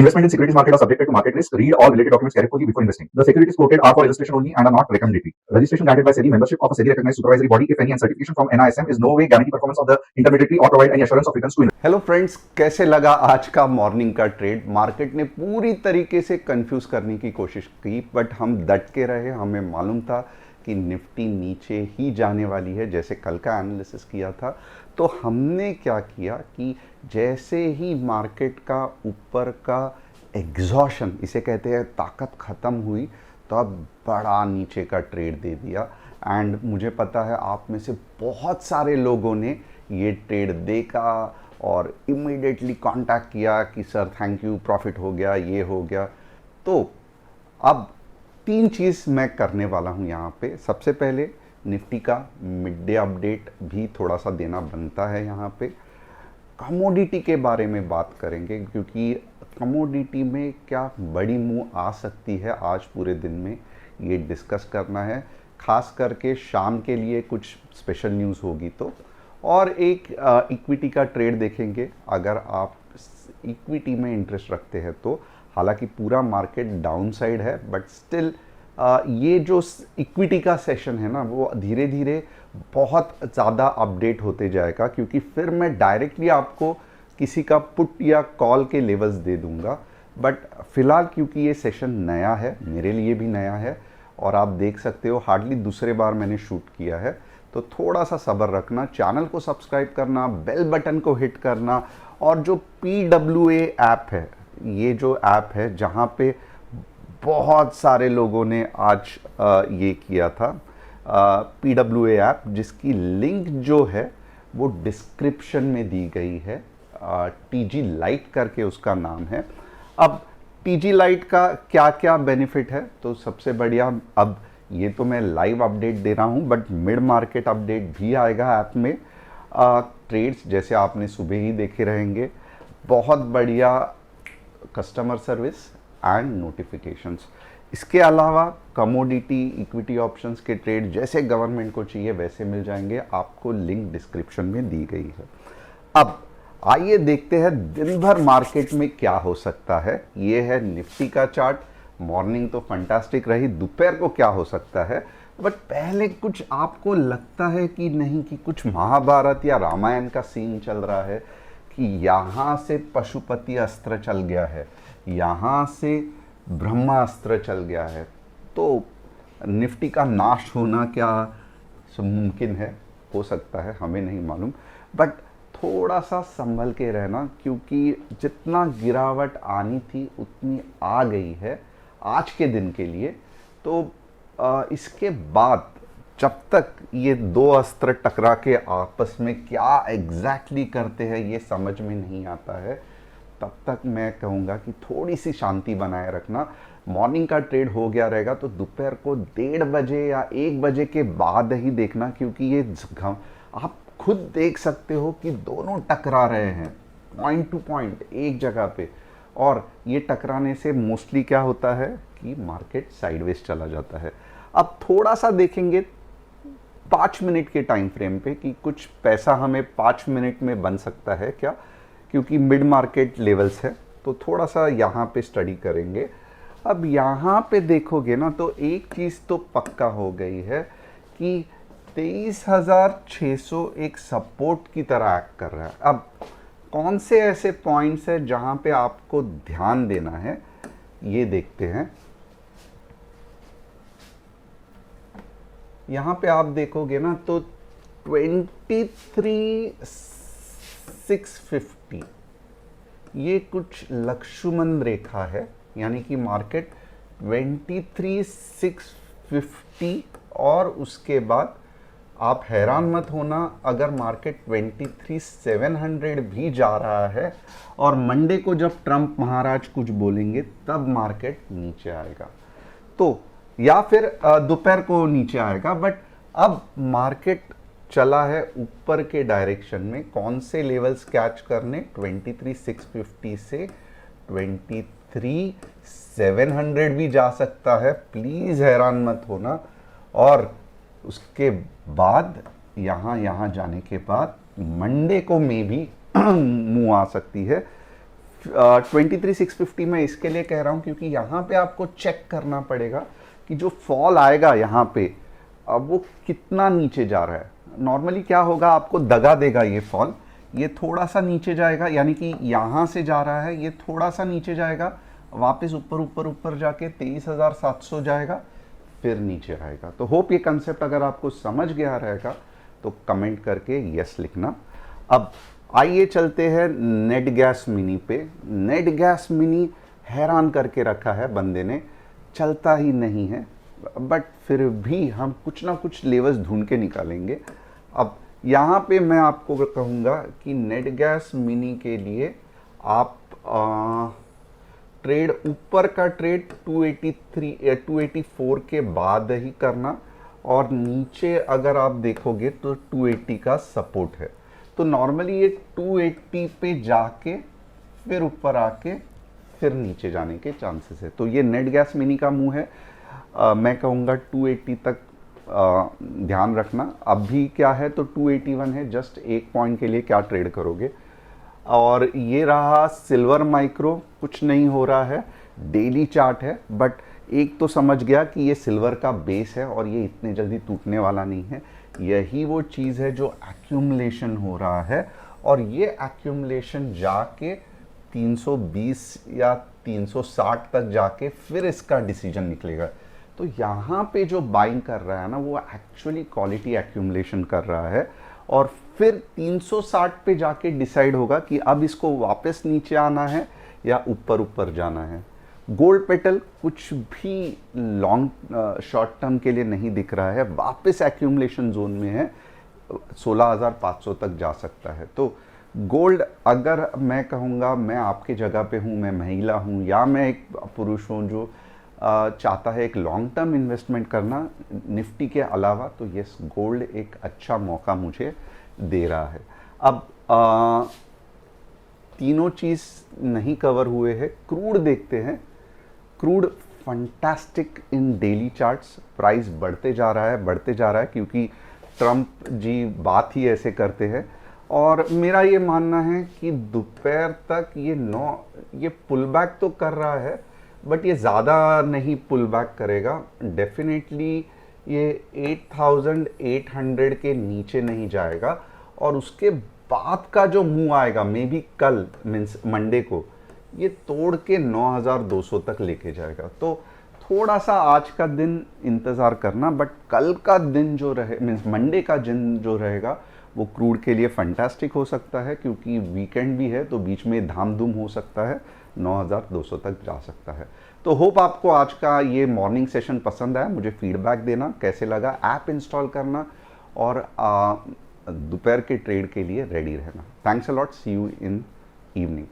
Investment in securities market are subjected to market risk. Read all related documents carefully before investing. The securities quoted are for illustration only and are not recommendatory. Registration granted by SEBI. Membership of a SEBI recognized supervisory body, if any, and certification from NISM is no way guarantee performance of the intermediary or provide any assurance of returns to investors. Hello friends, कैसे लगा आज का morning का trade? Market ने पूरी तरीके से confuse करने की कोशिश की, बट हम डट के रहे। हमें मालूम था कि निफ्टी नीचे ही जाने वाली है, जैसे कल का एनालिसिस किया था। तो हमने क्या किया कि जैसे ही मार्केट का ऊपर का एग्जॉशन, इसे कहते हैं ताकत ख़त्म हुई, तब बड़ा नीचे का ट्रेड दे दिया। एंड मुझे पता है आप में से बहुत सारे लोगों ने ये ट्रेड देखा और इमीडिएटली कांटेक्ट किया कि सर थैंक यू, प्रॉफिट हो गया, ये हो गया। तो अब तीन चीज़ मैं करने वाला हूँ यहाँ पे। सबसे पहले निफ्टी का मिड डे अपडेट भी थोड़ा सा देना बनता है यहाँ पे। कमोडिटी के बारे में बात करेंगे, क्योंकि कमोडिटी में क्या बड़ी मूव आ सकती है आज पूरे दिन में, ये डिस्कस करना है। खास करके शाम के लिए कुछ स्पेशल न्यूज़ होगी तो। और एक इक्विटी का ट्रेड देखेंगे, अगर आप इक्विटी में इंटरेस्ट रखते हैं तो। हालांकि पूरा मार्केट डाउन साइड है, बट स्टिल ये जो इक्विटी का सेशन है ना, वो धीरे धीरे बहुत ज़्यादा अपडेट होते जाएगा, क्योंकि फिर मैं डायरेक्टली आपको किसी का पुट या कॉल के लेवल्स दे दूंगा। बट फिलहाल क्योंकि ये सेशन नया है, मेरे लिए भी नया है, और आप देख सकते हो हार्डली दूसरे बार मैंने शूट किया है, तो थोड़ा सा सब्र रखना, चैनल को सब्सक्राइब करना, बेल बटन को हिट करना। और जो PWA ऐप है, ये जो ऐप है जहाँ पे बहुत सारे लोगों ने आज ये किया था, PWA ऐप, जिसकी लिंक जो है वो डिस्क्रिप्शन में दी गई है। TG लाइट करके उसका नाम है। अब TG लाइट का क्या क्या बेनिफिट है, तो सबसे बढ़िया, अब ये तो मैं लाइव अपडेट दे रहा हूँ, बट मिड मार्केट अपडेट भी आएगा ऐप में। ट्रेड्स जैसे आपने सुबह ही देखे रहेंगे, बहुत बढ़िया कस्टमर सर्विस एंड नोटिफिकेशंस। इसके अलावा कमोडिटी, इक्विटी ऑप्शंस के ट्रेड जैसे गवर्नमेंट को चाहिए वैसे मिल जाएंगे, आपको लिंक डिस्क्रिप्शन में दी गई है। अब आइए देखते हैं दिन भर मार्केट में क्या हो सकता है। ये है निफ्टी का चार्ट। मॉर्निंग तो फंटास्टिक रही, दोपहर को क्या हो सकता है। बट पहले कुछ आपको लगता है कि नहीं, कि कुछ महाभारत या रामायण का सीन चल रहा है, कि यहाँ से पशुपति अस्त्र चल गया है, यहाँ से ब्रह्मास्त्र चल गया है, तो निफ्टी का नाश होना क्या मुमकिन है? हो सकता है, हमें नहीं मालूम। बट थोड़ा सा संभल के रहना, क्योंकि जितना गिरावट आनी थी उतनी आ गई है आज के दिन के लिए। तो इसके बाद जब तक ये दो अस्त्र टकरा के आपस में क्या एग्जैक्टली करते हैं ये समझ में नहीं आता है, तब तक मैं कहूँगा कि थोड़ी सी शांति बनाए रखना। मॉर्निंग का ट्रेड हो गया रहेगा तो दोपहर को 1:30 बजे या 1 बजे के बाद ही देखना, क्योंकि ये आप खुद देख सकते हो कि दोनों टकरा रहे हैं पॉइंट टू पॉइंट एक जगह पे। और ये टकराने से मोस्टली क्या होता है कि मार्केट साइडवेज चला जाता है। अब थोड़ा सा देखेंगे 5 मिनट के टाइम फ्रेम पे कि कुछ पैसा हमें 5 मिनट में बन सकता है क्या, क्योंकि मिड मार्केट लेवल्स है, तो थोड़ा सा यहाँ पे स्टडी करेंगे। अब यहाँ पे देखोगे ना, तो एक चीज़ तो पक्का हो गई है कि 23,600 एक सपोर्ट की तरह एक्ट कर रहा है। अब कौन से ऐसे पॉइंट्स है जहां पे आपको ध्यान देना है, ये देखते हैं। यहां पे आप देखोगे ना, तो 23,650 ये कुछ लक्ष्मण रेखा है, यानी कि मार्केट 23,650, और उसके बाद आप हैरान मत होना अगर मार्केट 23,700 भी जा रहा है, और मंडे को जब ट्रंप महाराज कुछ बोलेंगे तब मार्केट नीचे आएगा, तो या फिर दोपहर को नीचे आएगा। बट अब मार्केट चला है ऊपर के डायरेक्शन में। कौन से लेवल्स कैच करने? 23,650 से 23,700 भी जा सकता है, प्लीज़ हैरान मत होना। और उसके बाद यहाँ जाने के बाद मंडे को में भी मुँह आ सकती है। 23,650 में इसके लिए कह रहा हूँ क्योंकि यहाँ पे आपको चेक करना पड़ेगा कि जो फॉल आएगा यहाँ पे अब वो कितना नीचे जा रहा है। नॉर्मली क्या होगा, आपको दगा देगा ये फॉल, ये थोड़ा सा नीचे जाएगा, यानी कि यहाँ से जा रहा है, ये थोड़ा सा नीचे जाएगा, वापस ऊपर ऊपर ऊपर जाके 23,700 जाएगा, फिर नीचे आएगा। तो होप ये कंसेप्ट अगर आपको समझ गया रहेगा तो कमेंट करके यस लिखना। अब आइए चलते हैं नेट गैस मिनी पे। नेट गैस मिनी हैरान करके रखा है बंदे ने, चलता ही नहीं है, बट फिर भी हम कुछ ना कुछ लेवल्स ढूंढ के निकालेंगे। अब यहाँ पे मैं आपको कहूँगा कि नेट गैस मिनी के लिए आप ट्रेड ऊपर का ट्रेड 284 के बाद ही करना, और नीचे अगर आप देखोगे तो 280 का सपोर्ट है। तो नॉर्मली ये 280 पे जाके फिर ऊपर आके फिर नीचे जाने के चांसेस है। तो ये नेट गैस मिनी का मूव है। मैं कहूँगा 280 तक ध्यान रखना। अभी क्या है तो 281 है, जस्ट एक पॉइंट के लिए क्या ट्रेड करोगे। और ये रहा सिल्वर माइक्रो, कुछ नहीं हो रहा है, डेली चार्ट है, बट एक तो समझ गया कि ये सिल्वर का बेस है और ये इतने जल्दी टूटने वाला नहीं है। यही वो चीज़ है जो एक्यूमुलेशन हो रहा है, और ये एक्यूमुलेशन जाके 320 या 360 तक जाके फिर इसका डिसीजन निकलेगा। तो यहाँ पे जो बाइंग कर रहा है ना, वो एक्चुअली क्वालिटी एक्यूमुलेशन कर रहा है, और फिर 360 पे जाके डिसाइड होगा कि अब इसको वापस नीचे आना है या ऊपर ऊपर जाना है। गोल्ड पेटल कुछ भी लॉन्ग शॉर्ट टर्म के लिए नहीं दिख रहा है, वापस एक्यूमुलेशन जोन में है, 16,500 तक जा सकता है। तो गोल्ड, अगर मैं कहूँगा मैं आपके जगह पे हूँ, मैं महिला हूँ या मैं एक पुरुष हूँ जो चाहता है एक लॉन्ग टर्म इन्वेस्टमेंट करना निफ्टी के अलावा, तो यस, गोल्ड एक अच्छा मौका मुझे दे रहा है। अब तीनों चीज़ नहीं कवर हुए हैं। क्रूड देखते हैं। क्रूड फंटास्टिक इन डेली चार्ट्स, प्राइस बढ़ते जा रहा है, बढ़ते जा रहा है, क्योंकि ट्रंप जी बात ही ऐसे करते हैं। और मेरा ये मानना है कि दोपहर तक ये पुल बैक तो कर रहा है, बट ये ज़्यादा नहीं पुल बैक करेगा। डेफिनेटली ये 8,800 के नीचे नहीं जाएगा, और उसके बाद का जो मूव आएगा, मे बी कल मीन्स मंडे को, ये तोड़ के 9,200 तक लेके जाएगा। तो थोड़ा सा आज का दिन इंतज़ार करना, बट कल का दिन जो रहे मीन्स मंडे का दिन जो रहेगा वो क्रूड के लिए फंटास्टिक हो सकता है, क्योंकि वीकेंड भी है तो बीच में धाम धूम हो सकता है, 9,200 तक जा सकता है। तो होप आपको आज का ये मॉर्निंग सेशन पसंद आया। मुझे फीडबैक देना कैसे लगा, ऐप इंस्टॉल करना, और दोपहर के ट्रेड के लिए रेडी रहना। Thanks a lot, see you in evening.